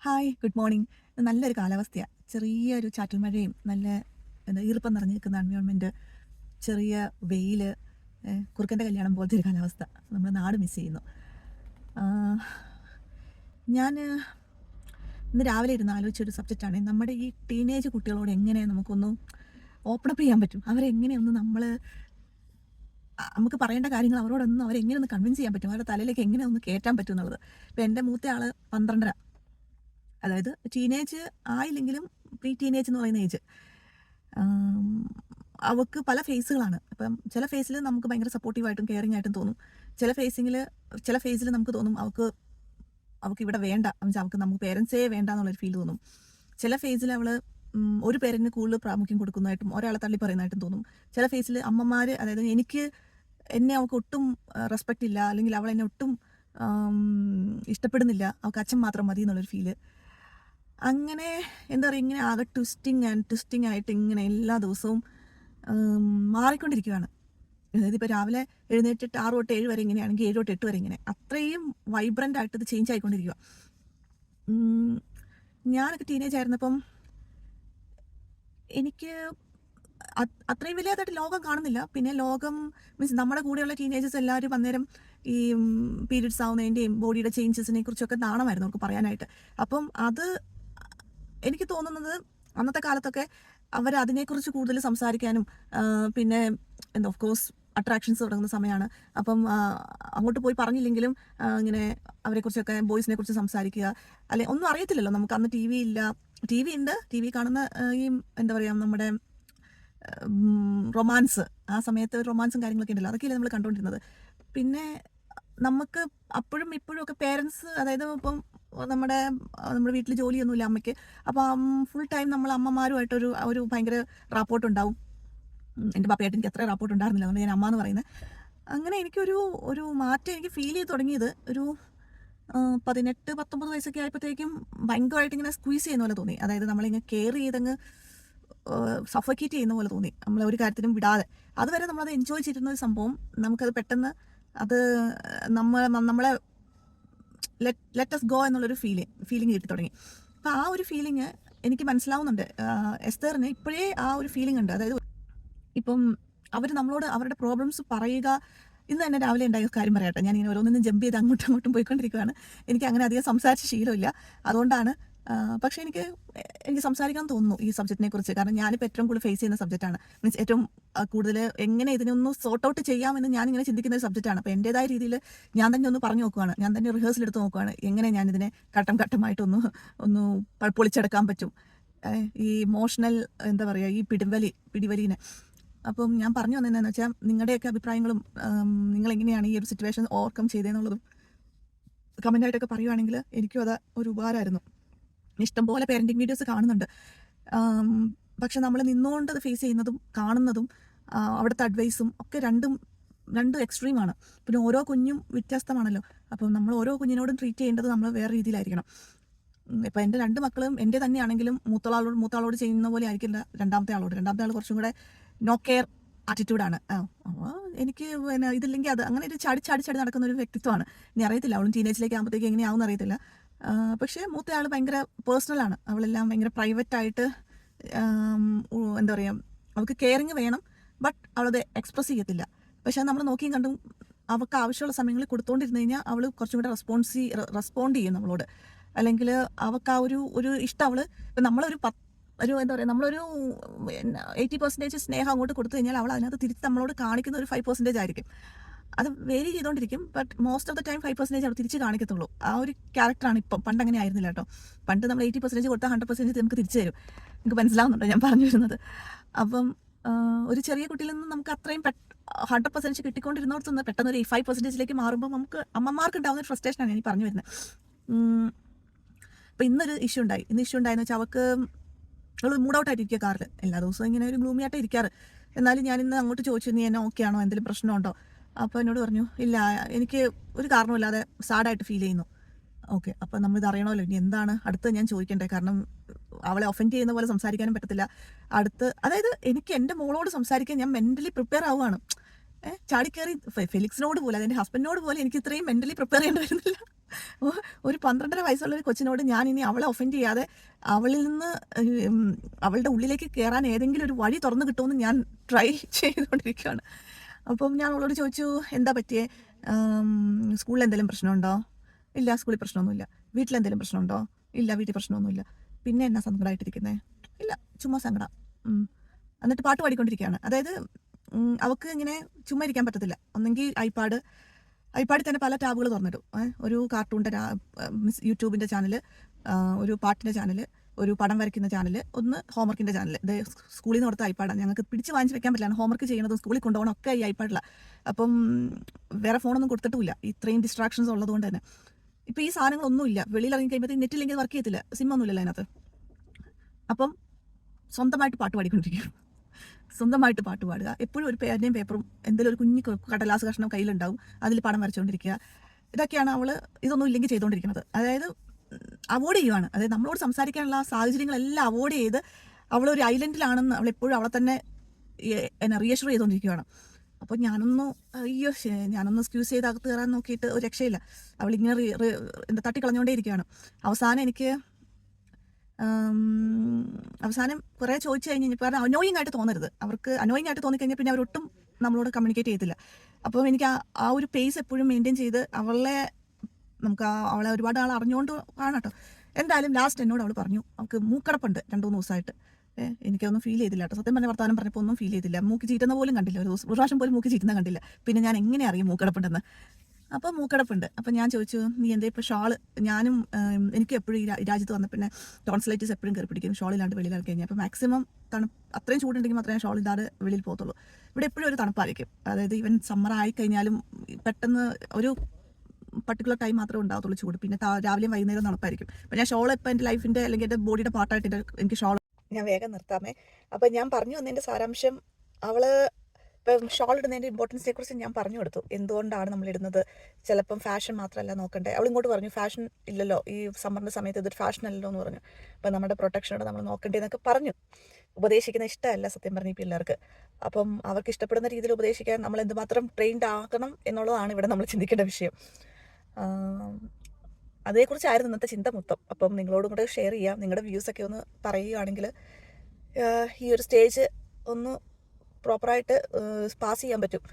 Hi, good morning. നല്ലൊരു കാലാവസ്ഥയാണ്. ചെറിയൊരു ചാറ്റൽ മഴയും നല്ല ഈർപ്പം നിറഞ്ഞു നിൽക്കുന്ന എൻവയോൺമെൻറ്റ്, ചെറിയ വെയിൽ, കുറുക്കൻ്റെ കല്യാണം പോലത്തെ ഒരു കാലാവസ്ഥ. നമ്മുടെ നാട് മിസ് ചെയ്യുന്നു. ഞാൻ ഇന്ന് രാവിലെ ഇരുന്ന് ആലോചിച്ചൊരു സബ്ജക്റ്റാണ് നമ്മുടെ ഈ ടീനേജ് കുട്ടികളോട് എങ്ങനെ നമുക്കൊന്ന് ഓപ്പണപ്പ് ചെയ്യാൻ പറ്റും. അവരെങ്ങനെയൊന്ന് നമുക്ക് പറയേണ്ട കാര്യങ്ങൾ അവരോടൊന്നും അവരെങ്ങനെ ഒന്ന് കൺവിൻസ് ചെയ്യാൻ പറ്റും, അവരുടെ തലയിലേക്ക് എങ്ങനെ ഒന്ന് കയറ്റാൻ പറ്റും എന്നുള്ളത്. ഇപ്പോൾ എൻ്റെ മൂത്ത ആൾ 12, അതായത് ടീനേജ് ആയില്ലെങ്കിലും പ്രീ ടീനേജ് എന്ന് പറയുന്ന ഏജ്. അവൾക്ക് പല ഫേസുകളാണ്. ഇപ്പം ചില ഫേസിൽ നമുക്ക് ഭയങ്കര സപ്പോർട്ടീവായിട്ടും കെയറിങ് ആയിട്ടും തോന്നും. ചില ഫേസിൽ നമുക്ക് തോന്നും അവൾക്ക് ഇവിടെ വേണ്ട, അവൾക്ക് നമുക്ക് പേരൻസേ വേണ്ട എന്നുള്ളൊരു ഫീൽ തോന്നും. ചില ഫേസിൽ അവൾ ഒരു പേരൻറ്റിന് കൂടുതൽ പ്രാമുഖ്യം കൊടുക്കുന്നതായിട്ടും ഒരാളെ തള്ളി പറയുന്നതായിട്ടും തോന്നും. ചില ഫേസിൽ അമ്മമാർ, അതായത് എന്നെ അവൾക്ക് ഒട്ടും റെസ്പെക്റ്റ് ഇല്ല, അല്ലെങ്കിൽ അവൾ എന്നെ ഒട്ടും ഇഷ്ടപ്പെടുന്നില്ല, അവൾക്ക് അച്ഛൻ മാത്രം മതി എന്നുള്ളൊരു ഫീല്. അങ്ങനെ എന്താ പറയുക, ഇങ്ങനെ ആകെ ട്വിസ്റ്റിംഗ് ആയിട്ട് ഇങ്ങനെ എല്ലാ ദിവസവും മാറിക്കൊണ്ടിരിക്കുകയാണ്. അതായത് ഇപ്പോൾ രാവിലെ എഴുന്നേറ്റിട്ട് 6 തൊട്ട് 7 വരെ ഇങ്ങനെയാണെങ്കിൽ 7 തൊട്ട് 8 വരെ ഇങ്ങനെ, അത്രയും വൈബ്രൻ്റ് ആയിട്ട് ഇത് ചേഞ്ച് ആയിക്കൊണ്ടിരിക്കുക. ഞാനൊക്കെ ടീനേജ് ആയിരുന്നപ്പം എനിക്ക് അത്രയും വലിയതായിട്ട് ലോകം കാണുന്നില്ല. പിന്നെ ലോകം മീൻസ് നമ്മുടെ കൂടെയുള്ള ടീനേജേഴ്സ് എല്ലാവരും അന്നേരം ഈ പീരിയഡ്സ് ആവുന്നതിൻ്റെയും ബോഡിയുടെ ചേഞ്ചസിനെ കുറിച്ചൊക്കെ നാണമായിരുന്നു അവർക്ക് പറയാനായിട്ട്. അപ്പം അത് എനിക്ക് തോന്നുന്നത് അന്നത്തെ കാലത്തൊക്കെ അവർ അതിനെക്കുറിച്ച് കൂടുതൽ സംസാരിക്കാനും പിന്നെ ഓഫ് കോഴ്സ് അട്രാക്ഷൻസ് തുടങ്ങുന്ന സമയമാണ്. അപ്പം അങ്ങോട്ട് പോയി പറഞ്ഞില്ലെങ്കിലും ഇങ്ങനെ അവരെക്കുറിച്ചൊക്കെ ബോയ്സിനെ കുറിച്ച് സംസാരിക്കുക, അല്ലെ ഒന്നും അറിയത്തില്ലല്ലോ നമുക്ക്. അന്ന് ടി വി ഇല്ല. ടി വി ഉണ്ട്, ടി വി കാണുന്ന ഈ എന്താ പറയുക, നമ്മുടെ റൊമാൻസ്, ആ സമയത്ത് റൊമാൻസും കാര്യങ്ങളൊക്കെ ഉണ്ടല്ലോ, അതൊക്കെയല്ലേ നമ്മൾ കണ്ടുകൊണ്ടിരുന്നത്. പിന്നെ നമുക്ക് അപ്പോഴും ഇപ്പോഴും ഒക്കെ പേരൻസ്, അതായത് ഇപ്പം നമ്മുടെ വീട്ടിൽ ജോലിയൊന്നുമില്ല അമ്മയ്ക്ക്, അപ്പം ഫുൾ ടൈം നമ്മൾ അമ്മമാരുമായിട്ടൊരു ഭയങ്കര റാപ്പോർട്ട് ഉണ്ടാവും. എൻ്റെ പാപ്പയായിട്ട് എനിക്ക് അത്ര റാപ്പോർട്ട് ഉണ്ടായിരുന്നില്ല, അതുകൊണ്ട് ഞാൻ അമ്മ എന്ന് പറയുന്നത്. അങ്ങനെ ഒരു മാറ്റം എനിക്ക് ഫീൽ ചെയ്ത് തുടങ്ങിയത് ഒരു 18-19 വയസ്സൊക്കെ ആയപ്പോഴത്തേക്കും ഭയങ്കരമായിട്ട് ഇങ്ങനെ സ്ക്വീസ് ചെയ്യുന്ന പോലെ തോന്നി. അതായത് നമ്മളിങ്ങനെ കെയർ ചെയ്തങ്ങ് സഫോക്കേറ്റ് ചെയ്യുന്ന പോലെ തോന്നി, നമ്മളെ ഒരു കാര്യത്തിനും വിടാതെ. അതുവരെ നമ്മളത് എൻജോയ് ചെയ്തിരുന്ന ഒരു സംഭവം നമുക്കത് പെട്ടെന്ന് അത് നമ്മളെ ലെറ്റ് us ഗോ എന്നുള്ളൊരു ഫീലിംഗ് കിട്ടി തുടങ്ങി. അപ്പോൾ ആ ഒരു ഫീലിംഗ് എനിക്ക് മനസ്സിലാവുന്നുണ്ട്. എസ്തറിന് ഇപ്പോഴേ ആ ഒരു ഫീലിംഗ് ഉണ്ട്. അതായത് ഇപ്പം അവർ നമ്മളോട് അവരുടെ പ്രോബ്ലംസ് പറയുക. ഇന്ന് തന്നെ രാവിലെ ഉണ്ടായ കാര്യം പറയട്ടെ, ഞാനിങ്ങനെ ഓരോന്നിനും ജമ്പ് ചെയ്ത് അങ്ങോട്ടും പോയിക്കൊണ്ടിരിക്കുകയാണ്. എനിക്ക് അങ്ങനെ അധികം സംസാരിച്ച ശീലമില്ല, അതുകൊണ്ടാണ്. പക്ഷേ എനിക്ക് സംസാരിക്കാൻ തോന്നുന്നു ഈ സബ്ജക്റ്റിനെ കുറിച്ച്. കാരണം ഞാനിപ്പോൾ ഏറ്റവും കൂടുതൽ ഫേസ് ചെയ്യുന്ന സബ്ജക്റ്റാണ്. മീൻസ് ഏറ്റവും കൂടുതൽ എങ്ങനെ ഇതിനൊന്ന് സോർട്ട് ഔട്ട് ചെയ്യാമെന്ന് ഞാനിങ്ങനെ ചിന്തിക്കുന്ന ഒരു സബ്ജക്റ്റാണ്. അപ്പോൾ എൻ്റേതായ രീതിയിൽ ഞാൻ തന്നെ ഒന്ന് പറഞ്ഞു നോക്കുകയാണ്, ഞാൻ തന്നെ റിഹേഴ്സൽ എടുത്ത് നോക്കുകയാണ്, എങ്ങനെ ഞാനിതിനെ ഘട്ടമായിട്ടൊന്ന് പൊളിച്ചെടുക്കാൻ പറ്റും, ഈ ഇമോഷണൽ എന്താ പറയുക, ഈ പിടിവലിനെ. അപ്പം ഞാൻ പറഞ്ഞു വന്നതെന്നു വെച്ചാൽ, നിങ്ങളുടെയൊക്കെ അഭിപ്രായങ്ങളും നിങ്ങളെങ്ങനെയാണ് ഈ ഒരു സിറ്റുവേഷൻ ഓവർകം ചെയ്തതെന്നുള്ളതും കമൻ്റായിട്ടൊക്കെ പറയുവാണെങ്കിൽ എനിക്കും അത് ഒരു ഉപകാരമായിരുന്നു. ഇഷ്ടംപോലെ പേരൻറ്റിങ് വീഡിയോസ് കാണുന്നുണ്ട്, പക്ഷെ നമ്മൾ നിന്നുകൊണ്ട് അത് ഫേസ് ചെയ്യുന്നതും കാണുന്നതും അവിടുത്തെ അഡ്വൈസും ഒക്കെ രണ്ടും എക്സ്ട്രീമാണ്. പിന്നെ ഓരോ കുഞ്ഞും വ്യത്യസ്തമാണല്ലോ. അപ്പം നമ്മൾ ഓരോ കുഞ്ഞിനോടും ട്രീറ്റ് ചെയ്യേണ്ടത് നമ്മൾ വേറെ രീതിയിലായിരിക്കണം. ഇപ്പം എൻ്റെ 2 മക്കളും എൻ്റെ തന്നെയാണെങ്കിലും മൂത്താളോട് ചെയ്യുന്ന പോലെ ആയിരിക്കില്ല രണ്ടാമത്തെ ആൾ കുറച്ചും കൂടെ നോ കെയർ ആറ്റിറ്റ്യൂഡാണ്. എനിക്ക് പിന്നെ ഇതില്ലെങ്കിൽ അത് അങ്ങനെ ഒരു ചാടി നടക്കുന്ന ഒരു വ്യക്തിത്വമാണ്. ഇനി അറിയത്തില്ല, അവളും ടീനേജിലേക്ക് ആകുമ്പോഴത്തേക്ക് എങ്ങനെയാവും അറിയത്തില്ല. പക്ഷേ മൂത്തയാൾ ഭയങ്കര പേഴ്സണലാണ്. അവളെല്ലാം ഭയങ്കര പ്രൈവറ്റായിട്ട് എന്താ പറയുക, അവൾക്ക് കെയറിങ് വേണം, ബട്ട് അവളത് എക്സ്പ്രസ് ചെയ്യത്തില്ല. പക്ഷേ നമ്മൾ നോക്കിയും കണ്ടും അവൾക്ക് ആവശ്യമുള്ള സമയങ്ങളിൽ കൊടുത്തുകൊണ്ടിരുന്നു കഴിഞ്ഞാൽ അവൾ കുറച്ചും കൂടെ റെസ്പോണ്ട് ചെയ്യും നമ്മളോട്. അല്ലെങ്കിൽ അവൾക്ക് ആ ഒരു ഇഷ്ടം, ഇപ്പം നമ്മളൊരു എന്താ പറയുക, നമ്മളൊരു 80% സ്നേഹം അങ്ങോട്ട് കൊടുത്തു കഴിഞ്ഞാൽ അവൾ അതിനകത്ത് തിരിച്ച് നമ്മളോട് കാണിക്കുന്ന ഒരു 5% ആയിരിക്കും. അത് വേരി ചെയ്തുകൊണ്ടിരിക്കും, but most of the time 5% അവർ തിരിച്ച് കാണിക്കത്തുള്ളൂ. ആ ഒരു ക്യാരക്ടറാണ് ഇപ്പം. പണ്ട് അങ്ങനെ ആയിരുന്നില്ല കേട്ടോ. പണ്ട് നമ്മൾ 80% കൊടുത്താൽ 100% നമുക്ക് തിരിച്ചു തരും. നിങ്ങൾക്ക് മനസ്സിലാവുന്നുണ്ടോ ഞാൻ പറഞ്ഞു വരുന്നത്? അപ്പം ഒരു ചെറിയ കുട്ടിയിൽ നിന്ന് നമുക്ക് അത്രയും 100% കിട്ടിക്കൊണ്ടിരുന്നോടത്തുനിന്ന് പെട്ടെന്ന് ഒരു 5%ലേക്ക് മാറുമ്പോൾ നമുക്ക് അമ്മമാർക്ക് ഉണ്ടാകുന്ന ഒരു ഫ്രസ്ട്രേഷനാണ് ഞാൻ പറഞ്ഞു വരുന്നത്. അപ്പോൾ ഇന്നൊരു ഇഷ്യൂ ഉണ്ടായെന്ന് വെച്ചാൽ, അവൾ മൂഡ് ഔട്ട് ആയിട്ടിരിക്കുക കാറിൽ. എല്ലാ ദിവസവും ഇങ്ങനെ ഒരു ഗ്ലൂമി ആയിട്ട് ഇരിക്കാറ്. എന്നാലും ഞാനിന്ന് അങ്ങോട്ട് ചോദിച്ചു, നീ എന്നെ ഓക്കെ ആണോ, എന്തെങ്കിലും പ്രശ്നമുണ്ടോ? അപ്പോൾ എന്നോട് പറഞ്ഞു, ഇല്ല, എനിക്ക് ഒരു കാരണമില്ലാതെ സാഡായിട്ട് ഫീൽ ചെയ്യുന്നു. ഓക്കെ, അപ്പോൾ നമ്മളിത് അറിയണമല്ലോ, ഇനി എന്താണ് അടുത്ത് ഞാൻ ചോദിക്കണ്ടേ? കാരണം അവളെ ഒഫൻഡ് ചെയ്യുന്ന പോലെ സംസാരിക്കാനും പറ്റത്തില്ല. അതായത് എനിക്ക് എൻ്റെ മോളോട് സംസാരിക്കാൻ ഞാൻ മെൻ്റലി പ്രിപ്പയർ ആവുകയാണ്. ചാടിക്കയറി ഫെലിക്സിനോട് പോലെ, അതെൻ്റെ ഹസ്ബൻഡിനോട് പോലെ എനിക്ക് ഇത്രയും മെൻ്റലി പ്രിപ്പയർ ചെയ്യേണ്ടി വരുന്നില്ല. ഒരു 12.5 വയസ്സുള്ള ഒരു കൊച്ചിനോട് ഞാൻ ഇനി അവളെ ഒഫൻഡ് ചെയ്യാതെ അവളിൽ നിന്ന് അവളുടെ ഉള്ളിലേക്ക് കയറാൻ ഏതെങ്കിലും ഒരു വഴി തുറന്നു കിട്ടുമെന്ന് ഞാൻ ട്രൈ ചെയ്തുകൊണ്ടിരിക്കുകയാണ്. അപ്പം ഞാൻ അവളോട് ചോദിച്ചു, എന്താ പറ്റിയേ? സ്കൂളിൽ എന്തെങ്കിലും പ്രശ്നമുണ്ടോ? ഇല്ല, സ്കൂളിൽ പ്രശ്നമൊന്നുമില്ല. വീട്ടിലെന്തെങ്കിലും പ്രശ്നമുണ്ടോ? ഇല്ല, വീട്ടിൽ പ്രശ്നമൊന്നുമില്ല. പിന്നെ എന്നാ സങ്കടമായിട്ടിരിക്കുന്നേ? ഇല്ല, ചുമ്മാ സങ്കടം. എന്നിട്ട് പാട്ട് പാടിക്കൊണ്ടിരിക്കുകയാണ്. അതായത് അവൾക്ക് ഇങ്ങനെ ചുമ്മാ ഇരിക്കാൻ പറ്റത്തില്ല. ഒന്നെങ്കിൽ ഐപാഡിൽ തന്നെ പല ടാബുകൾ തുറന്നിടും. ഒരു കാർട്ടൂണിൻ്റെ യൂട്യൂബിൻ്റെ ചാനല്, ഒരു പാട്ടിൻ്റെ ചാനല്, ഒരു പടം വരയ്ക്കുന്ന ചാനല്, ഒന്ന് ഹോംവർക്കിൻ്റെ ചാനല്. ഇത് സ്കൂളിൽ നിന്ന് കൊടുത്ത ഐപാഡാണ്. ഞങ്ങൾക്ക് പിടിച്ച് വാങ്ങിച്ച് വെക്കാൻ പറ്റില്ല. ഹോംവർക്ക് ചെയ്യുന്നതും സ്കൂളിൽ കൊണ്ടുപോകണം ഒക്കെ ഈ ഐപാഡിലാണ്. അപ്പം വേറെ ഫോണൊന്നും കൊടുത്തിട്ടുമില്ല, ഇത്രയും ഡിസ്ട്രാക്ഷൻസ് ഉള്ളതുകൊണ്ട് തന്നെ. ഇപ്പം ഈ സാധനങ്ങളൊന്നുമില്ല. വെളിയിൽ ഇറങ്ങി കഴിയുമ്പോഴത്തേക്ക് നെറ്റില്ലെങ്കിൽ വർക്ക് ചെയ്യത്തില്ല, സിമ്മൊന്നുമില്ലല്ലോ അതിനകത്ത്. അപ്പം സ്വന്തമായിട്ട് പാട്ട് പാടിക്കൊണ്ടിരിക്കും. സ്വന്തമായിട്ട് പാട്ട് പാടുക. എപ്പോഴും ഒരു പേനയും പേപ്പറും എന്തെങ്കിലും ഒരു കുഞ്ഞു കടലാസ് കഷ്ണം കയ്യിലുണ്ടാവും, അതിൽ പടം വരച്ചുകൊണ്ടിരിക്കുക. ഇതൊക്കെയാണ് അവൾ ഇതൊന്നും ഇല്ലെങ്കിൽ ചെയ്തുകൊണ്ടിരിക്കുന്നത്. അതായത് അവോയ്ഡ് ചെയ്യുവാണ്. അതായത് നമ്മളോട് സംസാരിക്കാനുള്ള സാഹചര്യങ്ങളെല്ലാം അവോയ്ഡ് ചെയ്ത് അവളൊരു ഐലൻഡിലാണെന്ന് അവളെപ്പോഴും അവളെ തന്നെ എന്നെ റീഅഷ്യൂർ ചെയ്തുകൊണ്ടിരിക്കുകയാണ്. അപ്പോൾ ഞാനൊന്ന് സ്ക്യൂസ് ചെയ്ത് അകത്ത് കയറാൻ നോക്കിയിട്ട് ഒരു രക്ഷയില്ല. അവളിങ്ങനെ എന്താ തട്ടിക്കളഞ്ഞുകൊണ്ടേ ഇരിക്കുകയാണ്. അവസാനം കുറേ ചോദിച്ചു കഴിഞ്ഞപ്പോൾ അനോയിങ് ആയിട്ട് തോന്നരുത്. അവർക്ക് അനോയിങ് ആയിട്ട് തോന്നിക്കഴിഞ്ഞാൽ പിന്നെ അവരൊട്ടും നമ്മളോട് കമ്മ്യൂണിക്കേറ്റ് ചെയ്യത്തില്ല. അപ്പോൾ എനിക്ക് ആ ഒരു പേസ് എപ്പോഴും മെയിൻറ്റെയിൻ ചെയ്ത് അവളെ ഒരുപാട് ആൾ അറിഞ്ഞുകൊണ്ട് ആണ് കേട്ടോ. എന്തായാലും ലാസ്റ്റ് എന്നോട് അവൾ പറഞ്ഞു അവൾക്ക് മൂക്കടപ്പുണ്ട് 2-3 ദിവസമായിട്ട്. എനിക്കൊന്നും ഫീൽ ചെയ്തില്ല കേട്ടോ. സത്യം പറഞ്ഞ വർത്താനം പറഞ്ഞപ്പോൾ ഒന്നും ഫീൽ ചെയ്തില്ല. മൂക്ക് ചീറ്റുന്ന പോലും കണ്ടില്ല. ഒരു പ്രാവശ്യം പോലും മൂക്ക് ചീറ്റുന്ന കണ്ടില്ല. പിന്നെ ഞാൻ എങ്ങനെ അറിയും മൂക്കടപ്പുണ്ടെന്ന്? അപ്പോൾ മൂക്കടപ്പുണ്ട്. അപ്പം ഞാൻ ചോദിച്ചു, നീ എന്താ ഇപ്പോൾ ഷാള്? എനിക്ക് എപ്പോഴും ഈ രാജ്യത്ത് വന്ന പിന്നെ ടോൺസിലൈറ്റിസ് എപ്പോഴും കയറി പിടിക്കും ഷോളില്ലാണ്ട് വെളിയിൽ ഇറക്കി കഴിഞ്ഞാൽ. അപ്പോൾ മാക്സിമം അത്രയും ചൂടുണ്ടെങ്കിൽ മാത്രമേ ഷോൾ ഇല്ലാതെ വെളിയിൽ പോകത്തുള്ളൂ. ഇവിടെ എപ്പോഴും ഒരു തണുപ്പായിരിക്കും. അതായത് ഈവൻ സമ്മർ ആയിക്കഴിഞ്ഞാലും പെട്ടെന്ന് ഒരു പർട്ടിക്കുലർ ടൈം മാത്രമേ ഉണ്ടാകത്തുള്ളൂ ചൂട്. പിന്നെ രാവിലെയും വൈകുന്നേരം തണുപ്പായിരിക്കും. അപ്പോൾ ഞാൻ ഷോൾ ഇപ്പോൾ എൻ്റെ ലൈഫിൻ്റെ അല്ലെങ്കിൽ എൻ്റെ ബോഡിയുടെ പാർട്ടായിട്ട് എനിക്ക് ഷോൾ. ഞാൻ വേഗം നിർത്താമേ. അപ്പം ഞാൻ പറഞ്ഞു വന്നതിൻ്റെ സാരാംശം, അവള് ഇപ്പം ഷോൾ ഇടുന്നതിൻ്റെ ഇമ്പോർട്ടൻസിനെ കുറിച്ച് ഞാൻ പറഞ്ഞു കൊടുത്തു. എന്തുകൊണ്ടാണ് നമ്മളിടുന്നത്? ചിലപ്പം ഫാഷൻ മാത്രമല്ല നോക്കണ്ടേ. അവളിങ്ങോട്ട് പറഞ്ഞു, ഫാഷൻ ഇല്ലല്ലോ ഈ സമ്മറിൻ്റെ സമയത്ത്, ഇതൊരു ഫാഷൻ അല്ലല്ലോ എന്ന് പറഞ്ഞു. അപ്പം നമ്മുടെ പ്രൊട്ടക്ഷനോട് നമ്മൾ നോക്കേണ്ടതെന്നൊക്കെ പറഞ്ഞു. ഉപദേശിക്കുന്ന ഇഷ്ടമല്ല സത്യം പറഞ്ഞ ഈ പിള്ളേർക്ക്. അപ്പം അവർക്ക് ഇഷ്ടപ്പെടുന്ന രീതിയിൽ ഉപദേശിക്കാൻ നമ്മൾ എന്തുമാത്രം ട്രെയിൻഡ് ആക്കണം എന്നുള്ളതാണ് ഇവിടെ നമ്മൾ ചിന്തിക്കേണ്ട വിഷയം. അതേക്കുറിച്ചായിരുന്നു ഇന്നത്തെ ചിന്ത മൊത്തം. അപ്പം നിങ്ങളോടും കൂടെ ഷെയർ ചെയ്യാം. നിങ്ങളുടെ വ്യൂസൊക്കെ ഒന്ന് പറയുകയാണെങ്കിൽ ഈ ഒരു സ്റ്റേജ് ഒന്ന് പ്രോപ്പറായിട്ട് പാസ് ചെയ്യാൻ പറ്റും.